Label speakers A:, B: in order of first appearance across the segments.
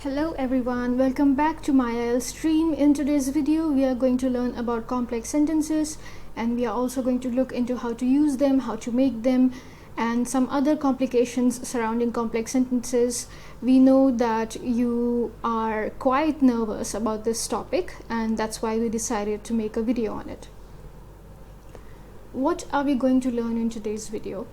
A: Hello everyone, welcome back to my IELTS stream. In today's video, we are going to learn about complex sentences, and we are also going to look into how to use them, how to make them, and some other complications surrounding complex sentences. We know that you are quite nervous about this topic, and that's why we decided to make a video on it. What are we going to learn in today's video?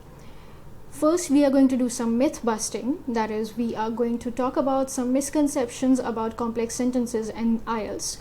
A: First, we are going to do some myth busting. That is, we are going to talk about some misconceptions about complex sentences and IELTS.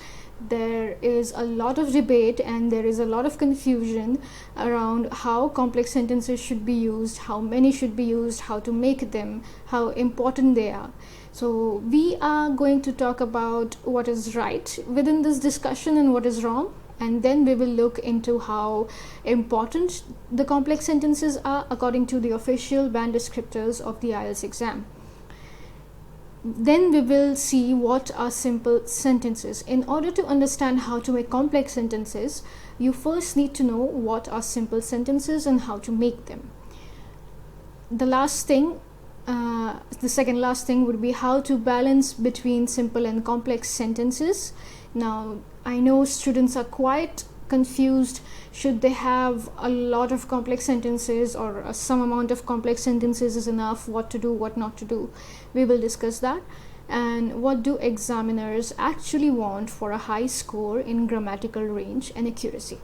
A: There is a lot of debate and there is a lot of confusion around how complex sentences should be used, how many should be used, how to make them, how important they are. So we are going to talk about what is right within this discussion and what is wrong. And then we will look into how important the complex sentences are according to the official band descriptors of the IELTS exam. Then we will see what are simple sentences. In order to understand how to make complex sentences, you first need to know what are simple sentences and how to make them. The second last thing would be how to balance between simple and complex sentences. Now, I know students are quite confused. Should they have a lot of complex sentences or some amount of complex sentences is enough? What to do, what not to do? We will discuss that. And what do examiners actually want for a high score in grammatical range and accuracy?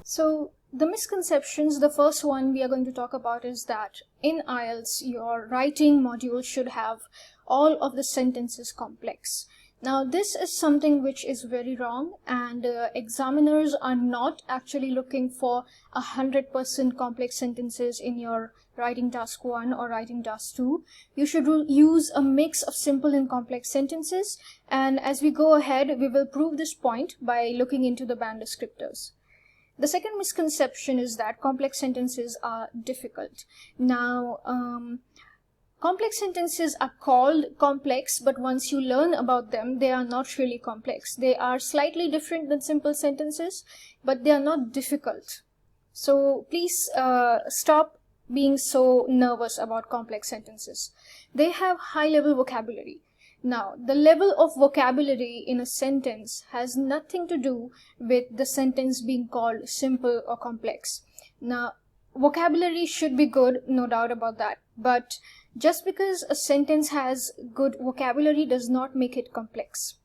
A: So, the misconceptions, the first one we are going to talk about is that in IELTS, your writing module should have all of the sentences complex. Now, this is something which is very wrong, and examiners are not actually looking for 100% complex sentences in your writing task 1 or writing task 2. You should use a mix of simple and complex sentences, and as we go ahead, we will prove this point by looking into the band descriptors. The second misconception is that complex sentences are difficult. Now, complex sentences are called complex, but once you learn about them, they are not really complex. They are slightly different than simple sentences, but they are not difficult. So please stop being so nervous about complex sentences. They have high-level vocabulary. Now, the level of vocabulary in a sentence has nothing to do with the sentence being called simple or complex. Now, vocabulary should be good, no doubt about that. But just because a sentence has good vocabulary does not make it complex.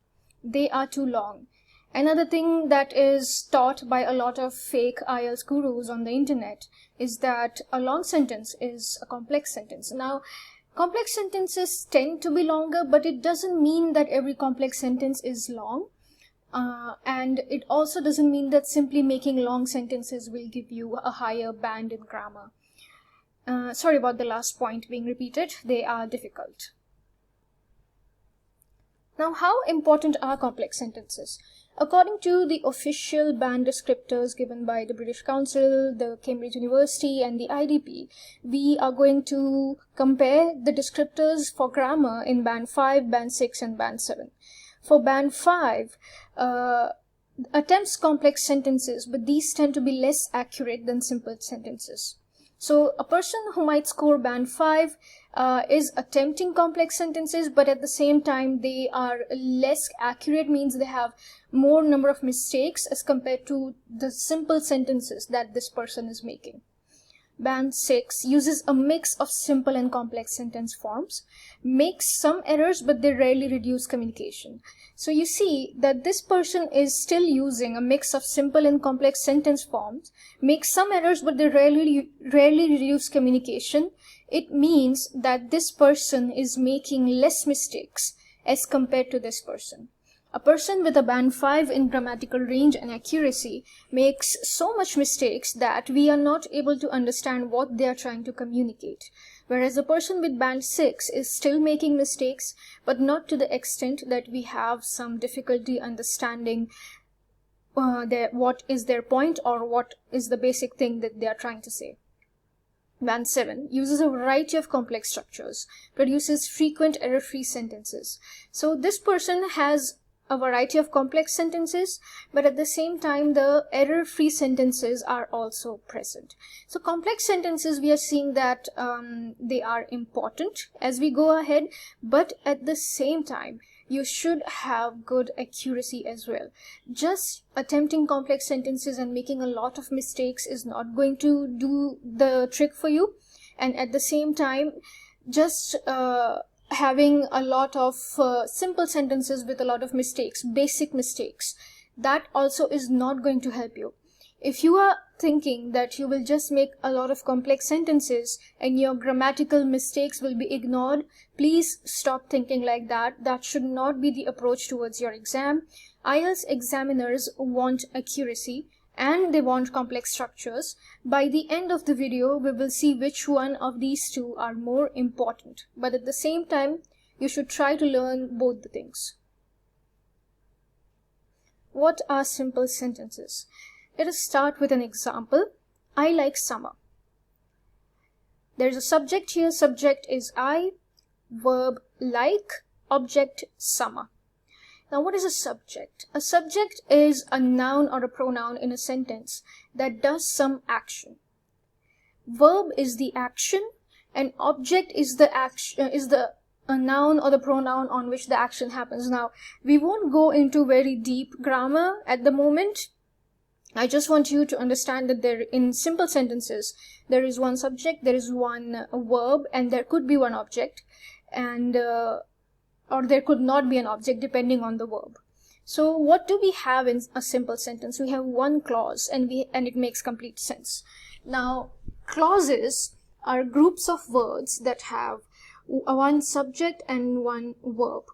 A: They are too long. Another thing that is taught by a lot of fake IELTS gurus on the internet is that a long sentence is a complex sentence. Now, complex sentences tend to be longer, but it doesn't mean that every complex sentence is long. And it also doesn't mean that simply making long sentences will give you a higher band in grammar. Sorry about the last point being repeated. They are difficult. Now, how important are complex sentences? According to the official band descriptors given by the British Council, the Cambridge University, and the IDP, we are going to compare the descriptors for grammar in band 5, band 6, and band 7. For band 5, attempts complex sentences, but these tend to be less accurate than simple sentences. So a person who might score band 5 is attempting complex sentences, but at the same time they are less accurate, means they have more number of mistakes as compared to the simple sentences that this person is making. Band 6 uses a mix of simple and complex sentence forms, makes some errors, but they rarely reduce communication. So you see that this person is still using a mix of simple and complex sentence forms, makes some errors, but they rarely reduce communication. It means that this person is making less mistakes as compared to this person. A person with a band 5 in grammatical range and accuracy makes so much mistakes that we are not able to understand what they are trying to communicate. Whereas a person with band 6 is still making mistakes, but not to the extent that we have some difficulty understanding what is their point or what is the basic thing that they are trying to say. Band 7 uses a variety of complex structures, produces frequent error-free sentences. So this person has a variety of complex sentences, but at the same time the error-free sentences are also present. So complex sentences, we are seeing that they are important as we go ahead, but at the same time you should have good accuracy as well. Just attempting complex sentences and making a lot of mistakes is not going to do the trick for you, and at the same time just having a lot of simple sentences with a lot of mistakes, basic mistakes, that also is not going to help you. If you are thinking that you will just make a lot of complex sentences and your grammatical mistakes will be ignored, please stop thinking like that. That should not be the approach towards your exam. IELTS examiners want accuracy and they want complex structures. By the end of the video, we will see which one of these two are more important. But at the same time, you should try to learn both the things. What are simple sentences? Let us start with an example. I like summer. There's a subject here. Subject is I, verb like, object summer. Now, what is a subject? A subject is a noun or a pronoun in a sentence that does some action. Verb is the action, and object is the action, a noun or the pronoun on which the action happens. Now, we won't go into very deep grammar at the moment. I just want you to understand that in simple sentences, there is one subject, there is one verb, and there could be one object, and or there could not be an object depending on the verb. So what do we have in a simple sentence? We have one clause, and it makes complete sense. Now, clauses are groups of words that have one subject and one verb.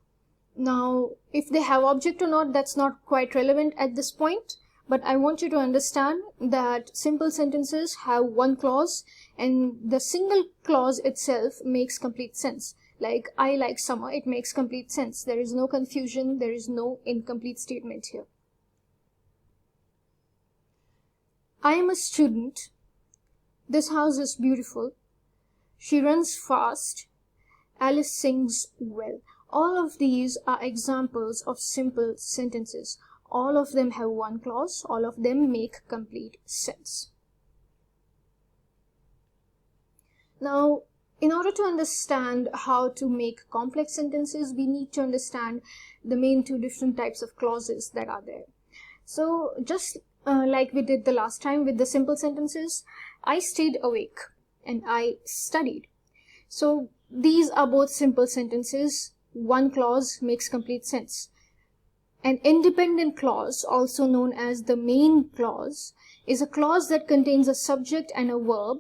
A: Now, if they have object or not, that's not quite relevant at this point, but I want you to understand that simple sentences have one clause, and the single clause itself makes complete sense. Like, I like summer, it makes complete sense. There is no confusion, there is no incomplete statement here. I am a student. This house is beautiful. She runs fast. Alice sings well. All of these are examples of simple sentences. All of them have one clause. All of them make complete sense. Now, in order to understand how to make complex sentences, we need to understand the main two different types of clauses that are there. So just like we did the last time with the simple sentences, I stayed awake and I studied. So these are both simple sentences. One clause makes complete sense. An independent clause, also known as the main clause, is a clause that contains a subject and a verb,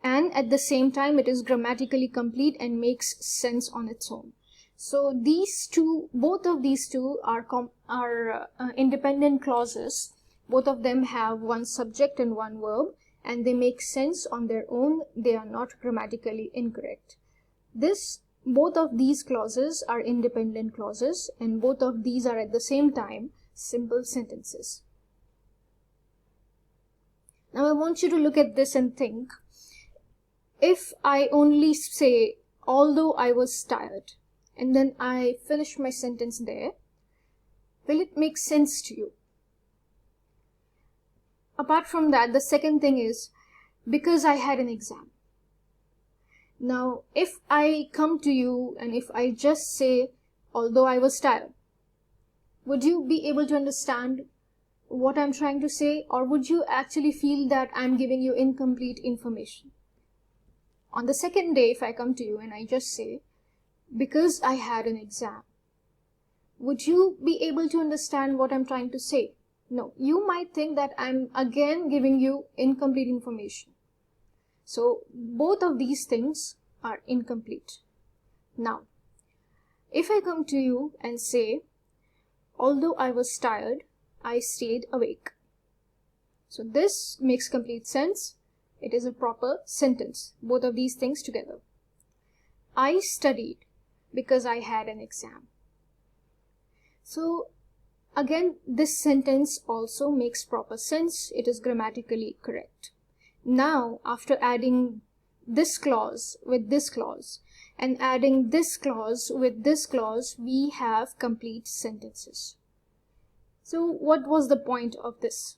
A: and at the same time it is grammatically complete and makes sense on its own. So these two, both of these two are independent clauses. Both of them have one subject and one verb, and they make sense on their own. They are not grammatically incorrect. Both of these clauses are independent clauses, and both of these are at the same time simple sentences. Now I want you to look at this and think, if I only say, although I was tired, and then I finish my sentence there, will it make sense to you? Apart from that, the second thing is, because I had an exam. Now, if I come to you and if I just say, although I was tired, would you be able to understand what I'm trying to say, or would you actually feel that I'm giving you incomplete information? On the second day, if I come to you and I just say, because I had an exam, would you be able to understand what I'm trying to say? No, you might think that I'm again giving you incomplete information. So both of these things are incomplete. Now, if I come to you and say, although I was tired, I stayed awake. So this makes complete sense. It is a proper sentence, both of these things together. I studied because I had an exam. So again, this sentence also makes proper sense. It is grammatically correct. Now, after adding this clause with this clause and adding this clause with this clause, we have complete sentences. So what was the point of this?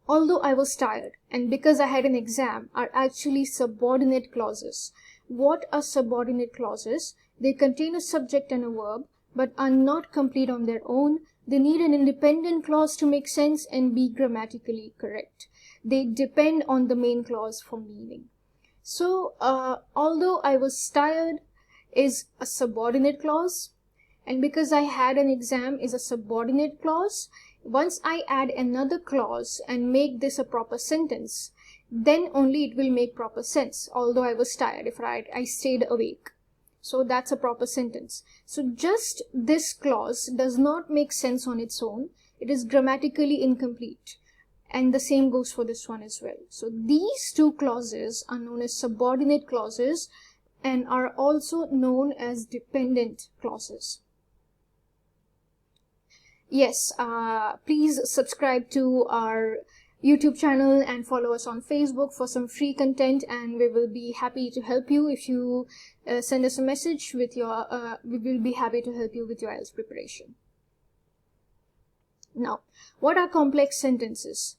A: Although I was tired and because I had an exam are actually subordinate clauses. What are subordinate clauses? They contain a subject and a verb but are not complete on their own. They need an independent clause to make sense and be grammatically correct. They depend on the main clause for meaning. So, although I was tired is a subordinate clause, and because I had an exam is a subordinate clause. Once I add another clause and make this a proper sentence, then only it will make proper sense. Although I was tired, if I stayed awake. So that's a proper sentence. So just this clause does not make sense on its own. It is grammatically incomplete. And the same goes for this one as well. So these two clauses are known as subordinate clauses and are also known as dependent clauses. Yes, please subscribe to our YouTube channel and follow us on Facebook for some free content, and we will be happy to help you. If you send us a message with your, we will be happy to help you with your IELTS preparation. Now, what are complex sentences?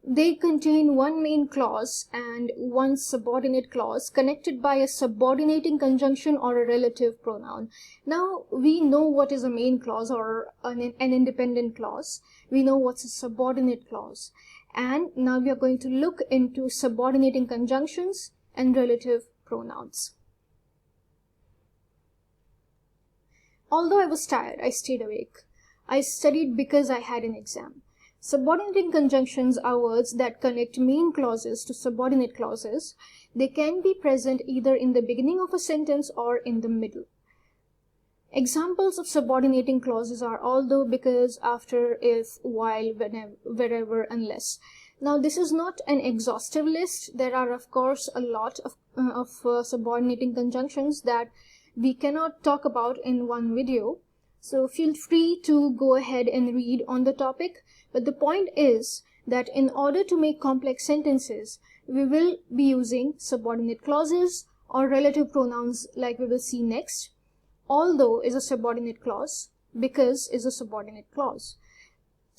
A: They contain one main clause and one subordinate clause connected by a subordinating conjunction or a relative pronoun. Now, we know what is a main clause or an independent clause. We know what's a subordinate clause. And now we are going to look into subordinating conjunctions and relative pronouns. Although I was tired, I stayed awake. I studied because I had an exam. Subordinating conjunctions are words that connect main clauses to subordinate clauses. They can be present either in the beginning of a sentence or in the middle. Examples of subordinating clauses are although, because, after, if, while, whenever, wherever, unless. Now, this is not an exhaustive list. There are, of course, a lot of subordinating conjunctions that we cannot talk about in one video. So feel free to go ahead and read on the topic. But the point is that in order to make complex sentences, we will be using subordinate clauses or relative pronouns like we will see next. Although is a subordinate clause, because is a subordinate clause.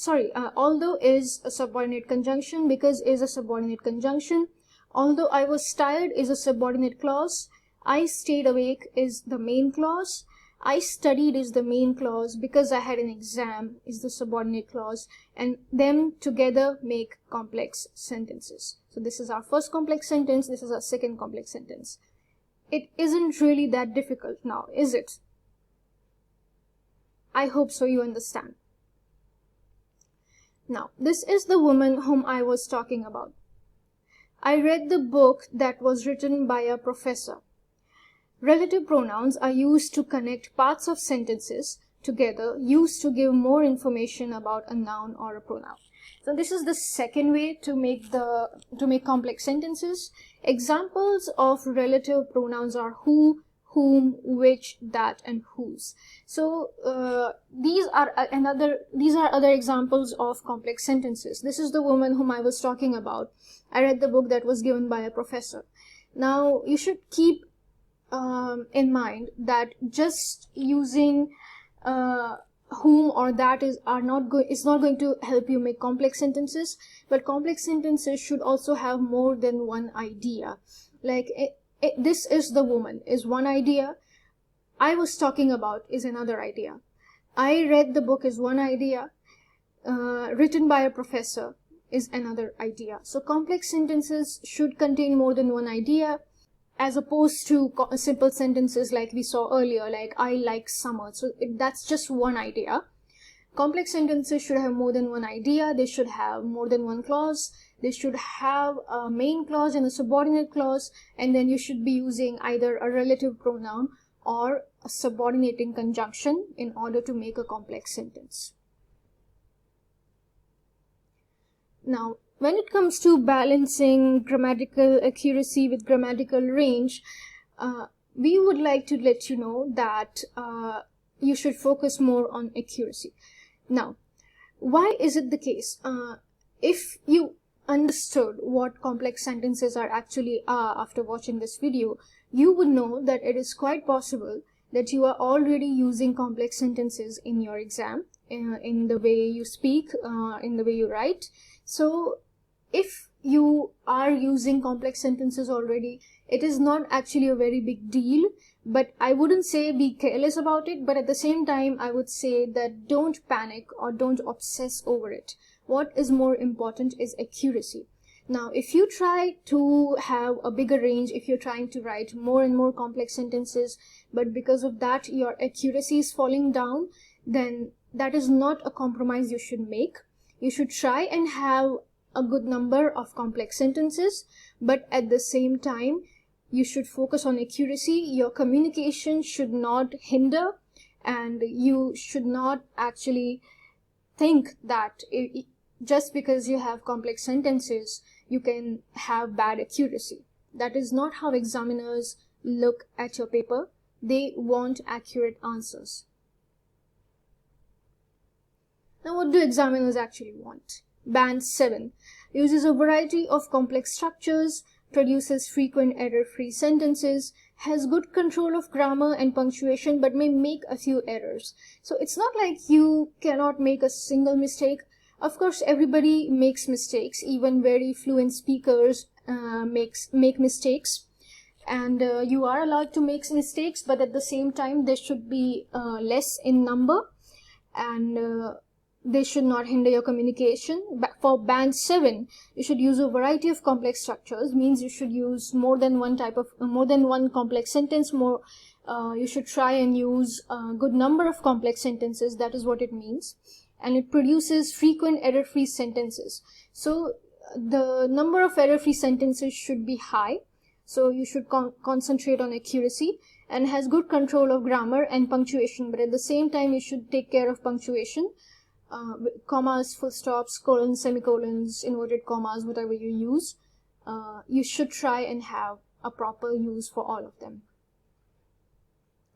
A: Although is a subordinate conjunction, because is a subordinate conjunction. Although I was tired is a subordinate clause. I stayed awake is the main clause. I studied is the main clause. Because I had an exam is the subordinate clause, and them together make complex sentences. So this is our first complex sentence. This is our second complex sentence. It isn't really that difficult now, is it? I hope so you understand. Now, this is the woman whom I was talking about. I read the book that was written by a professor. Relative pronouns are used to connect parts of sentences together, used to give more information about a noun or a pronoun. So this is the second way to make complex sentences. Examples of relative pronouns are who, whom, which, that, and whose. So these are other examples of complex sentences. This is the woman whom I was talking about. I read the book that was given by a professor. Now you should keep in mind that just using whom or that is not going to help you make complex sentences, but complex sentences should also have more than one idea. Like this is the woman is one idea, I was talking about is another idea, I read the book is one idea, written by a professor is another idea. So complex sentences should contain more than one idea, as opposed to simple sentences like we saw earlier, like I like summer. So that's just one idea. Complex sentences should have more than one idea. They should have more than one clause. They should have a main clause and a subordinate clause, and then you should be using either a relative pronoun or a subordinating conjunction in order to make a complex sentence. Now, when it comes to balancing grammatical accuracy with grammatical range, we would like to let you know that you should focus more on accuracy. Now, why is it the case? If you understood what complex sentences are actually after watching this video, you would know that it is quite possible that you are already using complex sentences in your exam, in the way you speak, in the way you write. So if you are using complex sentences already, it is not actually a very big deal, but I wouldn't say be careless about it, but at the same time I would say that don't panic or don't obsess over it. What is more important is accuracy. Now, if you try to have a bigger range, if you're trying to write more and more complex sentences, but because of that your accuracy is falling down, then that is not a compromise you should make. You should try and have a good number of complex sentences, but at the same time you should focus on accuracy. Your communication should not hinder, and you should not actually think that just because you have complex sentences you can have bad accuracy. That is not how examiners look at your paper. They want accurate answers. Now, what do examiners actually want? Band 7 uses a variety of complex structures, produces frequent error-free sentences, has good control of grammar and punctuation, but may make a few errors. So it's not like you cannot make a single mistake. Of course, everybody makes mistakes. Even very fluent speakers make mistakes, and you are allowed to make mistakes, but at the same time they should be less in number, and they should not hinder your communication. But for band 7, you should use a variety of complex structures. Means you should use more than one complex sentence. You should try and use a good number of complex sentences. That is what it means. And it produces frequent error-free sentences. So the number of error-free sentences should be high. So you should concentrate on accuracy, and has good control of grammar and punctuation, but at the same time you should take care of punctuation. Commas, full stops, colons, semicolons, inverted commas, whatever you use, you should try and have a proper use for all of them.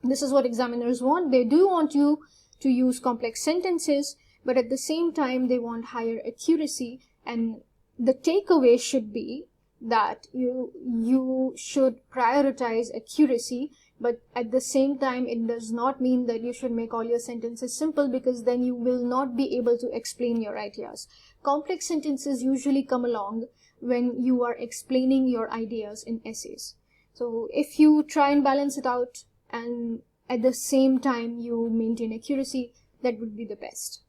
A: This is what examiners want. They do want you to use complex sentences, but at the same time they want higher accuracy, and the takeaway should be that you should prioritize accuracy, but at the same time it does not mean that you should make all your sentences simple, because then you will not be able to explain your ideas. Complex sentences usually come along when you are explaining your ideas in essays. So if you try and balance it out and at the same time you maintain accuracy, that would be the best.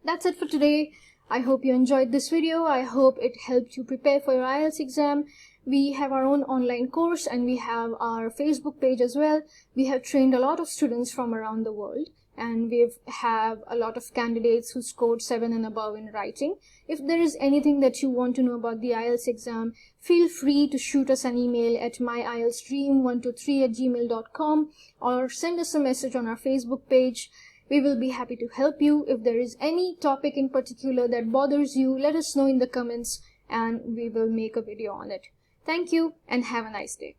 A: That's it for today. I hope you enjoyed this video. I hope it helped you prepare for your IELTS exam. We have our own online course, and we have our Facebook page as well. We have trained a lot of students from around the world, and we have a lot of candidates who scored 7 and above in writing. If there is anything that you want to know about the IELTS exam, feel free to shoot us an email at myieltsdream123@gmail.com or send us a message on our Facebook page. We will be happy to help you. If there is any topic in particular that bothers you, let us know in the comments and we will make a video on it. Thank you and have a nice day.